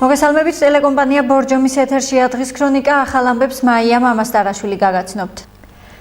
მოგესალმებით, ტელეკომპანია ბორჯომის ეთერში დღის ქრონიკა ახალ ამბებს მაია მამასტარაშვილი გაგაცნობთ.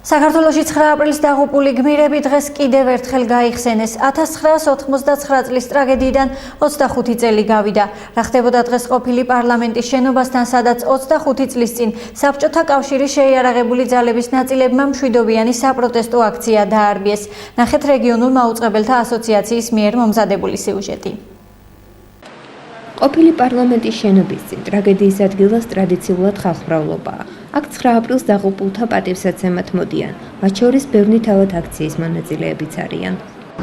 საქართველოში 9 აპრილის დაღუპული გმირები დღეს კიდევ ერთხელ გაიხსენეს. 1989 წლის ტრაგედიიდან 25 წელი გავიდა. რა ხდებოდა დღეს ყოფილი პარლამენტის შენობასთან, სადაც 25 წლის წინ საბჭოთა კავშირის შეიარაღებული ძალების ნაწილებმა მშვიდობიანი საპროტესტო აქცია დაარბიეს. ნახეთ რეგიონულ მაუწყებელთა ასოციაციის მიერ მომზადებული სიუჟეტი. ყოფილი პარლამენტის შენობის წინ ტრაგედიის ადგილას ტრადიციულად ხალხმრავლობაა. აქ 9 აპრილს დაღუპულთა პატივსაცემად მოდიან, მათ შორის ბევრი თავად აქციის მონაწილეებიც არიან.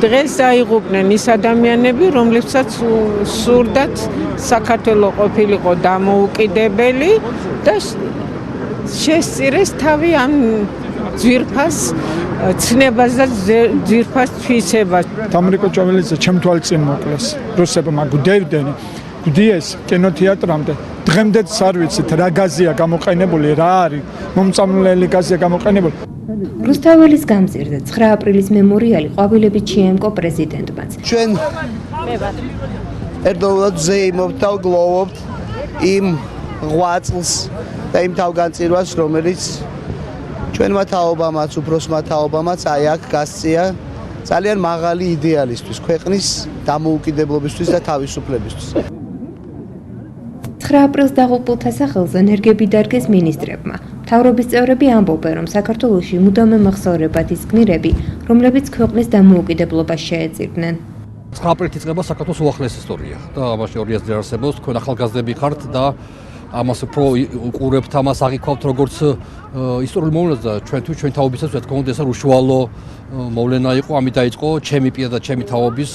დღეს დაიღუპნენ ის ადამიანები, რომლებსაც სურდათ საქართველოს ყოფილიყო დამოუკიდებელი და შესწირეს თავი ამ ძვირფას ცნებას და ძვირფას თვისებას. თამრიკო ჭოველიძე ჩემ თვალწინ მოკლეს. რუსებმა გვდევდნენ გვდიეს კინოთეატრამდე. დღემდეც არ ვიცით რა გაზია გამოყენებული, რა არის მომწამლელი გაზია გამოყენებული. რუსთაველის გამზირდა 9 აპრილის მემორიალი ყვავილებით შეემკო პრეზიდენტმაც. ჩვენ ერთდროულად ზეიმობთ და გლოვობთ იმ ღვაწლს და იმ თავგანწირვას, რომელიც ჩვენმა თაობამაც, უფროსმა თაობამაც აი აქ გასწია ძალიან მაღალი იდეალისთვის, ქვეყნის დამოუკიდებლობისთვის და თავისუფლებისთვის. 9 აპრილს დაღუპულთა სახელს ენერგები დარგეს მინისტრებმა. მთავრობის წევრები ამბობენ, რომ საქართველოში მუდამ ემახსოვრებათ ის გმირები, რომლებიც ქვეყნის დამოუკიდებლობას შეეწირნენ. 9 აპრილით იწყება საქართველოს უახლესი ისტორია და ამაში ორი აზრი არსებობს. თქვენ ახალგაზრდები ხართ და ამას უფრო უყურებთ, ამას აღიქვავთ როგორც ისტორიული მოვლენას და ჩვენთვის ჩვენ თაობისაც ვთქვა, ეს უშუალო მოვლენა იყო, ამით დაიწყო ჩემი პირ და ჩემი თაობის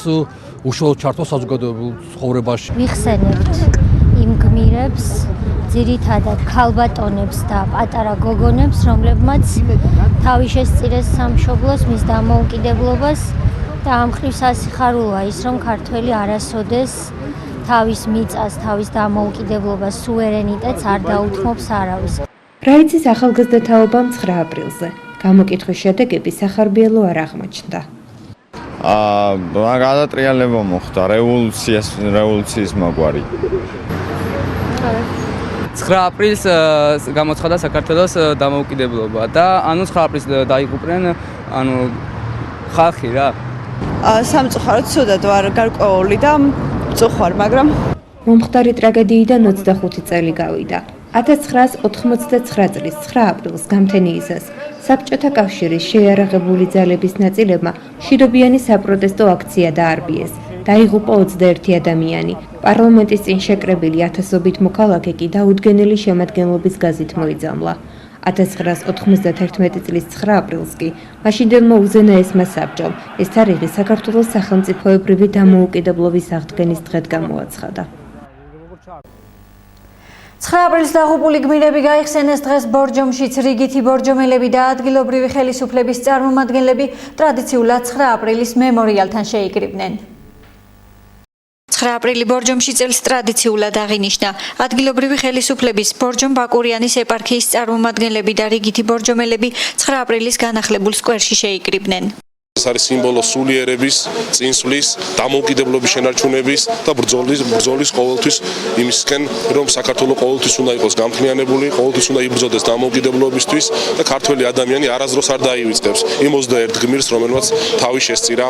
უშუალო ჩართვა საზოგადოებრივ ცხოვრებაში. მიხსენებთ იმ გმირებს, ძირითადად ქალბატონებს და პატარა გოგონებს, რომლებმაც თავი შესწირეს სამშობლოს, მის დამოუკიდებლობას და ამ მხრივ სასიხარულოა ის, რომ ქართველი არასოდეს თავის მიწას, თავის დამოუკიდებლობას, სუვერენიტეტს არ დაუთმობს არავის. რა იცის ახალგაზრდა თაობამ 9 აპრილზე? გამოკითხვის შედეგები სახარბიელო არ აღმოჩნდა. გადატრიალება მოხდა, რევოლუციის მაგვარი. 9 აპრილს გამოცხადა საქართველოს დამოუკიდებლობა და 9 აპრილს დაიღუპნენ ხალხი რა. სამწუხაროდ ცუდად ვარ გარკვეული და მწუხვარ, მაგრამ მომხდარი ტრაგედიიდან 25 წელი გავიდა. 1989 წლის 9 აპრილს გამთენიისას საბჭოთა კავშირის შეიარაღებული ძალების ნაწილებმა მშვიდობიანი საპროტესტო აქცია დაარბიეს. დაიღუპა 21 ადამიანი. პარლამენტის წინ შეკრებილი ათასობით მოქალაქე კი დაუდგენელი შემადგენლობის გაზით მოიძამლა. 1991 წლის 9 აპრილს კი მაშინდელმა უზენაესმა საბჭომ ეს თარიღი საქართველოს სახელმწიფოებრივი დამოუკიდებლობის აღდგენის დღედ გამოაცხადა. 9 აპრილის დაღუპული გმირები გაიხსენეს დღეს ბორჯომშიც. რიგითი ბორჯომელები და ადგილობრივი ხელისუფლების წარმომადგენლები ტრადიციულად 9 აპრილის მემორიალთან შეიკრიბნენ. 9 აპრილი ბორჯომში წელს ტრადიციულად აღინიშნა. ადგილობრივი ხელისუფლების ბორჯომ-ბაკურიანის ეპარქიის წარმომადგენლები და რიგითი ბორჯომელები 9 აპრილის განახლებულ სკვერში შეიკრიბნენ. ეს არის სიმბოლო სულიერების, წინსვლის, დამოუკიდებლობის შენარჩუნების და ბრძოლის ყოველთვის იმისკენ, რომ საქართველოს ყოველთვის უნდა იყოს გამხნიანებული, ყოველთვის უნდა იბრძოდეს დამოუკიდებლობისთვის და ქართველი ადამიანი არასდროს არ დაივიწყებს იმ 21 გმირს, რომელმაც თავი შესწირა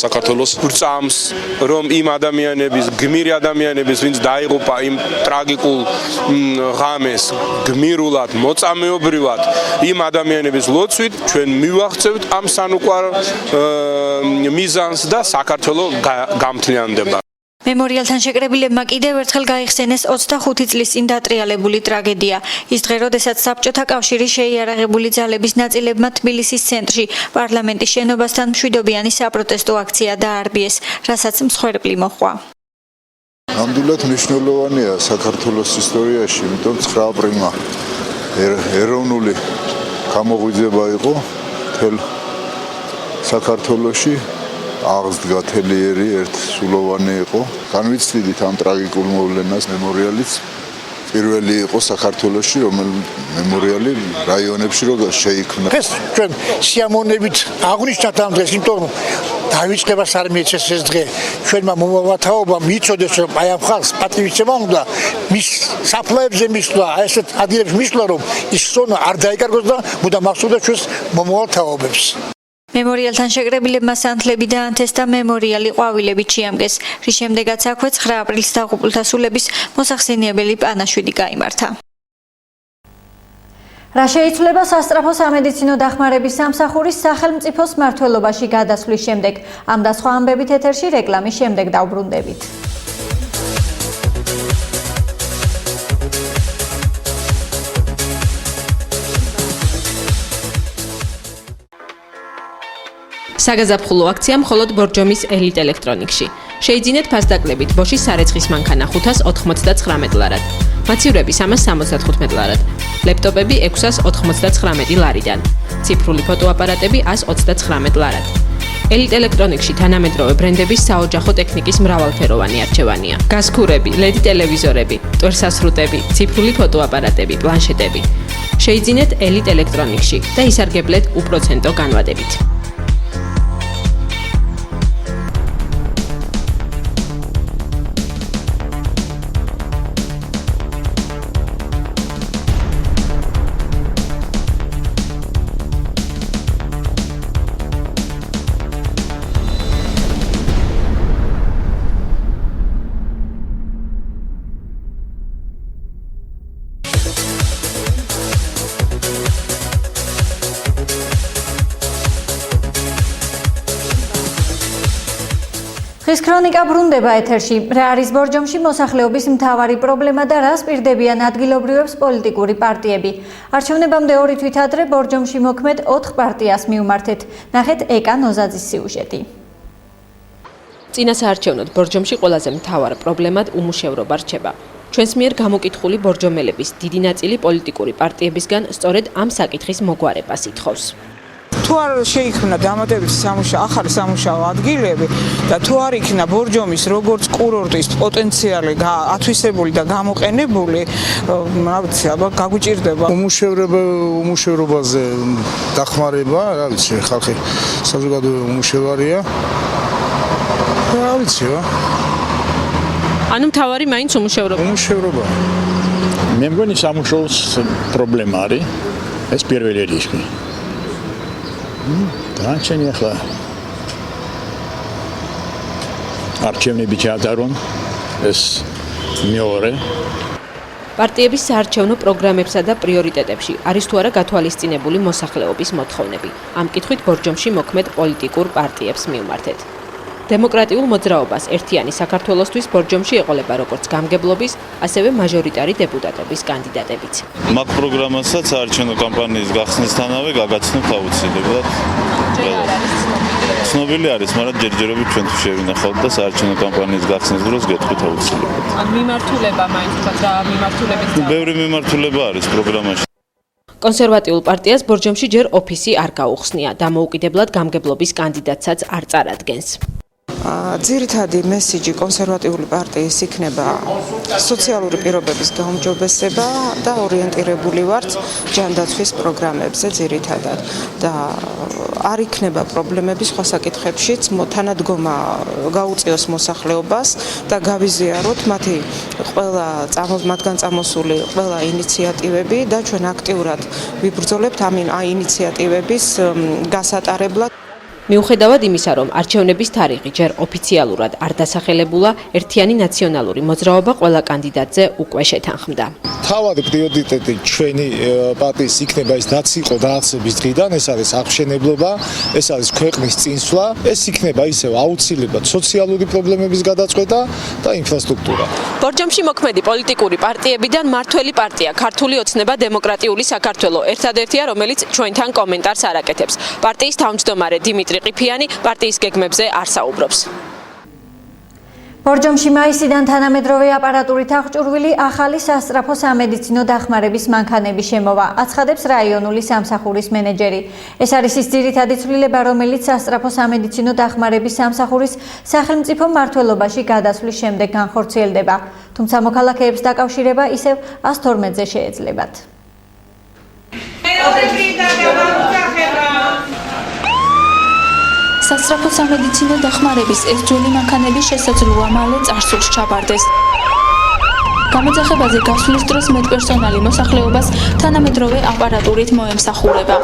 საქართველოს ბრწამს, რომ იმ ადამიანების, გმირი ადამიანების, ვინც დაიღუპა იმ ტრაგიკულ ღამეს გმირულად, მოწამეობრივად, იმ ადამიანების ლოცვით ჩვენ მივახცევთ ამ სანუკვარ მიზანს და საქართველოს გამთლიანდება. მემორიალთან შეკრებილებმა კიდევ ერთხელ გაიხსენეს 25 წლის წინ დატრიალებული ტრაგედია. ის დღე, როდესაც საბჭოთა კავშირის შეიარაღებული ძალების ნაწილებმა თბილისის ცენტრში პარლამენტის შენობასთან მშვიდობიანი საპროტესტო აქცია დაარბიეს, რასაც მსხვერპლი მოჰყვა. ნამდვილად მნიშვნელოვანია საქართველოს ისტორიაში, იმიტომ 9 აპრილმა ეროვნული გამოღვიძება იყო თელ საქართველოში აღსდგა თელიერი ერთ სულოვანი იყო. განვიცდით ამ ტრაგიკულ მოვლენას მემორიალიც პირველი იყო საქართველოში, რომელიც მემორიალი რაიონებში რო შეიქმნა. ეს ჩვენ სიამოვნებით აღნიშნავთ ამ დღეს, იმიტომ რომ დაიწყებას არ მიეცეს ეს დღე. ჩვენმა მომავალთაობამ მიცოდეს, რომ აი ამ ხალხს პატივისცემა უნდა მის საფლავებზე მისვლა, ესეთ ადგილებში მისვლა, რომ ის ზონა არ დაიკარგოს და მუდამ ახსოვდა ჩვენს მომავალთაობებს. მემორიალთან შეკრებილებმა სანთლები დაანთეს და მემორიალი ყვავილებით შეამგეს, რის შემდეგაც აქვე 9 აპრილს დაღუპულთა სულების მოსახსენიებელი პანაშვიდი გაიმართა. რა შეიცვლება სასწრაფო სამედიცინო დახმარების სამსახურის სახელმწიფოს მმართველობაში გადასვლის შემდეგ? ამ და სხვა ამბებით ეთერში რეკლამის შემდეგ დავბრუნდებით. საგაზაფხულო აქცია მხოლოდ ბორჯომის ელიტ ელექტრონიკში. შეიძინეთ ფასდაკლებით ბოშის სარეცხის მანქანა 599 ლარად. მაცივრები 375 ლარად. ლეპტოპები 699 ლარიდან. ციფრული ფოტოაპარატები 129 ლარად. ელიტ ელექტრონიკში თანამედროვე ბრენდების საოჯახო ტექნიკის მრავალფეროვანი არჩევანია. გაზქურები, LED ტელევიზორები, ტვერსასრუტები, ციფრული ფოტოაპარატები, პლანშეტები. შეიძინეთ ელიტ ელექტრონიკში და ისარგებლეთ უპროცენტო განვადებით. ხის ქრონიკა ბრუნდება ეთერში. რა არის ბორჯომში მოსახლეობის მთავარი პრობლემა და რას პირდებიან ადგილობრივებს პოლიტიკური პარტიები? არჩევნებამდე 2 თვით ადრე ბორჯომში მოქმედ 4 პარტიას მიუმართეთ. ნახეთ ეკა ნოზაძის სიუჟეტი. წინასაარჩევნოდ ბორჯომში ყველაზე მთავარ პრობლემად უმუშევრობა რჩება. ჩვენს მიერ გამოკითხული ბორჯომელების დიდი ნაწილი პოლიტიკური პარტიებისგან სწორედ ამ საკითხის მოგვარებას ითხოვს. თუ არ შეიქმნა დამატებითი ახალი სამუშაო ადგილები და თუ არ იქნა ბორჯომის როგორც კურორტის პოტენციალი ათვისებული და გამოყენებული, რა ვიცი, აბა გაგვიჭირდება უმუშევრობაზე დახმარება, რა ვიცი, ხალხი საზოგადოება უმუშევარია. რა ვიცი, ანუ მთავარი მაინც უმუშევრობა. მე მგონი სამუშაოს პრობლემა არის, ეს პირველი რისკი. განჩენი ახლა არჩევნები ჩაატარონ, ეს მეორე. პარტიების საარჩევნო პროგრამებსა და პრიორიტეტებში არის თუ არა გათვალისწინებული მოსახლეობის მოთხოვნები. ამ კითხვით ბორჯომში მოქმედ პოლიტიკურ პარტიებს მიუმართეთ. დემოკრატიულ მოძრაობას ერთიანი საქართველოსთვის ბორჯომში ეყოლება როგორც გამგებლობის, ასევე მაჟორიტარი დეპუტატობის კანდიდატებიც. მაგ პროგრამასაც საარჩევნო კამპანიის გახსნისთანავე გაგაცნობთ აუცილებლად. ცნობილი არის, მაგრამ ჯერჯერობით ჩვენ თუ შევინახავთ და საარჩევნო კამპანიის გახსნის დროს გეტყვით აუცილებლად. ან მიმართულება მაინც თქვა რა მიმართულებით? ბევრი მიმართულება არის პროგრამაში. კონსერვატიულ პარტიას ბორჯომში ჯერ ოფისი არ გაუხსნია, დამოუკიდებლად გამგებლობის კანდიდატსაც არ წარადგენს. ძირითადი მესიჯი კონსერვატიული პარტიის იქნება სოციალური პირობების გაუმჯობესება და ორიენტირებული ვართ ჯანდაცვის პროგრამებზე ძირითადად და არ იქნება პრობლემები სხვა საკითხებშიც, თანადგომა გაუწიოს მოსახლეობას და გავიზიაროთ მათგან წამოსული ყველა ინიციატივები და ჩვენ აქტიურად ვიბრძოლებთ ამ ინიციატივების გასატარებლად. მიუხედავად იმისა, რომ არჩევნების თარიღი ჯერ ოფიციალურად არ დასახელებულა, ერთიანი ნაციონალური მოძრაობა ყველა კანდიდატზე უკვე შეთანხმდა. თავადი პრიორიტეტი ჩვენი პარტიის იქნება ის დაციყო დაარსების დღიდან, ეს არის აღმშენებლობა, ეს არის ქვეყნის წინსვლა, ეს იქნება ისევ აუცილებლად სოციალური პრობლემების გადაწყვეტა და ინფრასტრუქტურა. ბორჯომში მოქმედი პოლიტიკური პარტიებიდან მართველი პარტია ქართული ოცნება დემოკრატიული საქართველო ერთადერთია, რომელიც ჩვენთან კომენტარს არ აკეთებს. პარტიის თავმჯდომარე დიმიტრი ყიფიანი პარტიის გეგმებზე არ საუბრობს. ბორჯომში მაისიდან თანამედროვე აპარატურით აღჭურვილი ახალი სასწრაფო სამედიცინო დახმარების მანქანები შემოვა, აცხადებს რაიონული სამსახურის მენეჯერი. ეს არის ის ძირითადი ცვლილება, რომელიც სასწრაფო სამედიცინო დახმარების სამსახურის სახელმწიფო მმართველობაში გადასვლის შემდეგ განხორციელდება. თუმცა მოქალაქეებს დაკავშირება ისევ 112-ზე შეეძლებათ. სასწრაფო სამედიცინო დახმარების ეს ძველი მანქანები შესაძლოა მალე წარსულს ჩაბარდეს. გამოძახებაზე გასვლის დროს მედპერსონალი მოსახლეობას თანამედროვე აპარატურით მოემსახურება.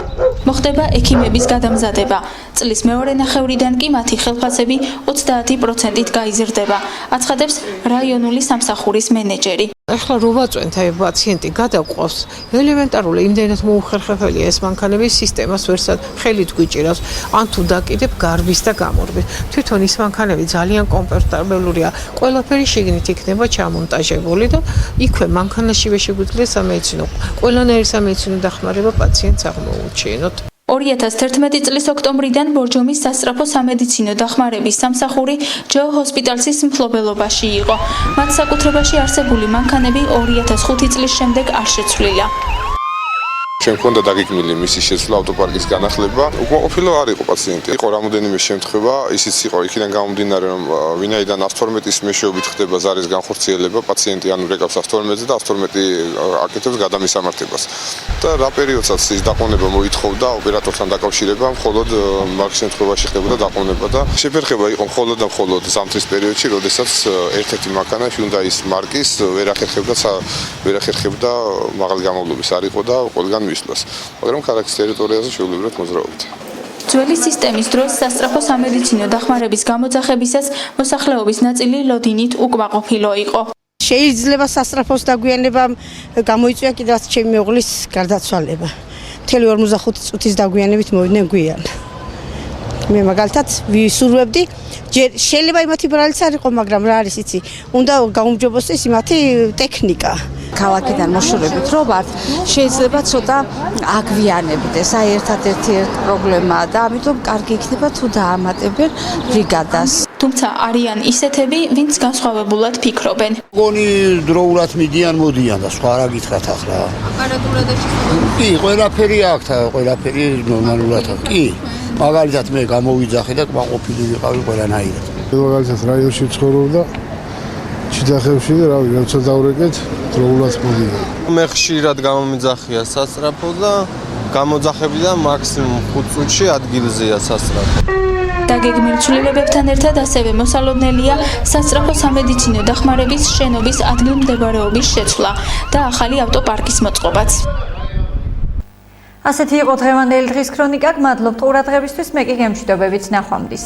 მოხდება ექიმების გადამზადება. წლის მეორე ნახევრიდან კი მათი ხელფასები 30%-ით გაიზრდება, აცხადებს რაიონული სამსახურის მენეჯერი. ახლა რო ვაწვენთ აი პაციენტი გადაყვავს ელემენტარული იმდენად მოუხერხებელია ეს მანქანების სისტემას ვერსად ხელით გვიჭირავს ან თუ დაკიდებ გარბის და გამორბის თვითონ ის მანქანები ძალიან კომფორტაბელურია ყველაფერი შიგნით იქნება ჩამონტაჟებული და იქვე მანქანაშივე შეგვიძლია სამედიცინო ყველანაირი სამედიცინო დახმარება პაციენტს აღმოუჩინოთ 2011 წლის ოქტომბრიდან ბორჯომის სასწრაფო სამედიცინო დახმარების სამსახური ჯო ჰოსპიტალსის მფლობელობაში იყო. მათ საკუთრებაში არსებული მანქანები 2005 წლის შემდეგ არ შეცვლილა. ჩვენ ქონდა დაგეგმილი მისი შეცვლა ავტოპარკის განახლება. უკმაყოფილო არ იყო პაციენტი. იყო რამოდენიმე შემთხვევა, ისიც იყო იქიდან გამომდინარე, რომ ვინაიდან 112-ის მეშვეობით ხდება ზარის განხორციელება, პაციენტი ანუ რეკავს 112-ზე და 112 აკეთებს გადამისამართებას. და რა პერიოდსაც ის დაყოვნება მოითხოვდა ოპერატორთან დაკავშირება, მხოლოდ მაგ შემთხვევაში ხდებოდა დაყოვნება და შეფერხება იყო მხოლოდ და მხოლოდ ზამთრის პერიოდში, როდესაც ერთ-ერთი მანქანა Hyundai-ის მარკის ვერ ახერხებდა მაღალი გამავლობის არ იყო და ყველგან მაგრამ ქალაქის ტერიტორიაზე შეუძლებელად მოძრაობთ. ძველი სისტემის დროს სასწრაფო სამედიცინო დახმარების გამოძახებისას მოსახლეობის ნაწილი ლოდინით უკმაყოფილო იყო. შეიძლება სასწრაფოს დაგვიანება გამოიწვია კიდევ ჩემი მეუღლის გარდაცვალება. მთელი 45 წუთის დაგვიანებით მოვიდნენ გვიან. მე მაგალითად ვისურვებდი შეიძლება იმათი ბრალიც არ იყო, მაგრამ რა არის იცი, უნდა გაუმჯობესდეს იმათი ტექნიკა. ქალაქიდან მოშორებით რო ვართ, შეიძლება ცოტა აგვიანებდეს. აი ერთადერთი პრობლემაა და ამიტომ კარგი იქნება თუ დაამატებენ ბრიგადას. თუმცა არიან ისეთები, ვინც განსხვავებულად ფიქრობენ. გონი დროულად მიდიან, მოდიან და სხვა რა გითხრათ ახლა. აპარატურა და კი, ყველაფერი აქვს, ყველაფერი ნორმალურად აქვს. კი. მაგალითად მე გამოვიძახე და კმაყოფილი ვიყავი ყველანაირად. მაგალითად რაიონში ცხოვრობ და ჩიტახებში და რავი, როცა დავრეკეთ, დროულად მოდიდა. მე ხშირად გამომიძახია სასწრაფო და გამოძახებიდან მაქსიმუმ 5 წუთში ადგილზეა სასწრაფო. დაგეგმილ ცვლილებებთან ერთად ასევე მოსალოდნელია სასწრაფო სამედიცინო დახმარების შენობის ადგილმდებარეობის შეცვლა და ახალი ავტოპარკის მოწყობაც. ასეთი იყო დღევანდელი დღის ქრონიკა. გმადლობთ ყურადღებისთვის. მე კი გემშვიდობებით ნახვამდის.